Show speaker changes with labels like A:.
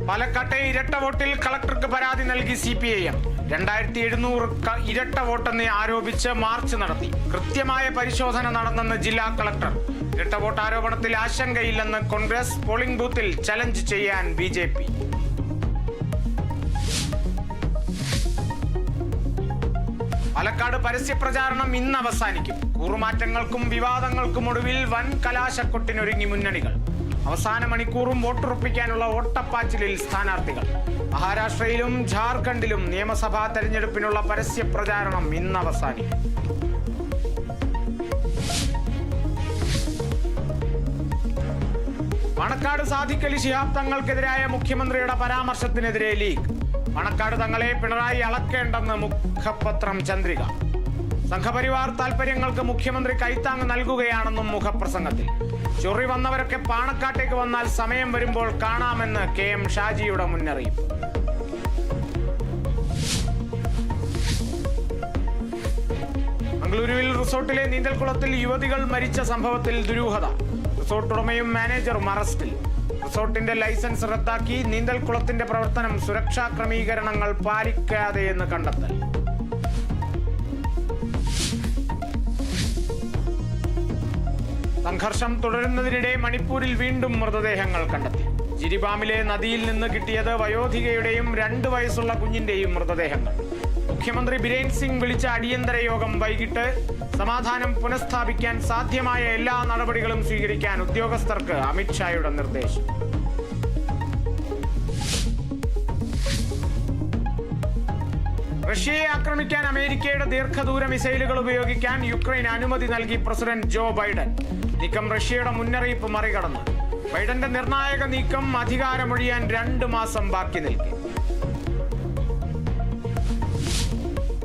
A: പാലക്കാട്ടെ ഇരട്ട വോട്ടിൽ കളക്ടർക്ക് പരാതി നൽകി CPIM. 2700 ഇരട്ട വോട്ടെന്ന് ആരോപിച്ച് മാർച്ച് നടത്തി. കൃത്യമായ പരിശോധന നടന്നെന്ന് ജില്ലാ കളക്ടർ. ഇരട്ട വോട്ട് ആരോപണത്തിൽ ആശങ്കയില്ലെന്ന് കോൺഗ്രസ്. പോളിംഗ് ബൂത്തിൽ ചലഞ്ച് ചെയ്യാൻ BJP. പാലക്കാട് പരസ്യപ്രചാരണം ഇന്ന് അവസാനിക്കും. കൂറുമാറ്റങ്ങൾക്കും വിവാദങ്ങൾക്കും ഒടുവിൽ വൻ കലാശക്കൊട്ടിനൊരുങ്ങി മുന്നണികൾ. അവസാന മണിക്കൂറും വോട്ടുറപ്പിക്കാനുള്ള ഓട്ടപ്പാച്ചിലിൽ സ്ഥാനാർത്ഥികൾ. മഹാരാഷ്ട്രയിലും ജാർഖണ്ഡിലും നിയമസഭാ തെരഞ്ഞെടുപ്പിനുള്ള പരസ്യപ്രചാരണം ഇന്ന് അവസാനിക്കും. മണക്കാട് സാദിഖ് അലി ശിഹാബ് തങ്ങൾക്കെതിരായ മുഖ്യമന്ത്രിയുടെ പരാമർശത്തിനെതിരെ ലീഗ്. മണക്കാട് തങ്ങളെ പിണറായി അളക്കേണ്ടെന്ന് മുഖപത്രം ചന്ദ്രിക. സംഘപരിവാർ താൽപര്യങ്ങൾക്ക് മുഖ്യമന്ത്രി കൈത്താങ് നൽകുകയാണെന്നും മുഖപ്രസംഗത്തിൽ. ചൊറി വന്നവരൊക്കെ പാണക്കാട്ടേക്ക് വന്നാൽ സമയം വരുമ്പോൾ കാണാമെന്ന് KM ഷാജിയുടെ മുന്നറിയിപ്പ്. മംഗളൂരുവിൽ റിസോർട്ടിലെ നീന്തൽക്കുളത്തിൽ യുവതികൾ മരിച്ച സംഭവത്തിൽ ദുരൂഹത. റിസോർട്ട് ഉടമയും മാനേജറും അറസ്റ്റിൽ. റിസോർട്ടിന്റെ ലൈസൻസ് റദ്ദാക്കി. നീന്തൽക്കുളത്തിന്റെ പ്രവർത്തനം സുരക്ഷാ ക്രമീകരണങ്ങൾ പാലിക്കാതെയെന്ന് കണ്ടെത്തൽ. സംഘർഷം തുടരുന്നതിനിടെ മണിപ്പൂരിൽ വീണ്ടും മൃതദേഹങ്ങൾ കണ്ടെത്തി. ജിരിബാമിലെ നദിയിൽ നിന്ന് കിട്ടിയത് വയോധികയുടെയും 2 വയസ്സുള്ള കുഞ്ഞിന്റെയും മൃതദേഹങ്ങൾ. മുഖ്യമന്ത്രി ബിരേൻ സിംഗ് വിളിച്ച അടിയന്തര യോഗം വൈകിട്ട്. സമാധാനം പുനഃസ്ഥാപിക്കാൻ സാധ്യമായ എല്ലാ നടപടികളും സ്വീകരിക്കാൻ ഉദ്യോഗസ്ഥർക്ക് അമിത്ഷായുടെ നിർദ്ദേശം. റഷ്യയെ ആക്രമിക്കാൻ അമേരിക്കയുടെ ദീർഘദൂര മിസൈലുകൾ ഉപയോഗിക്കാൻ യുക്രൈൻ അനുമതി നൽകി പ്രസിഡന്റ് ജോ ബൈഡൻ. നീക്കം റഷ്യയുടെ മുന്നറിയിപ്പ് മറികടന്നു. ബൈഡന്റെ നിർണായക നീക്കം അധികാരമൊഴിയാൻ 2 മാസം ബാക്കി നിൽക്കെ.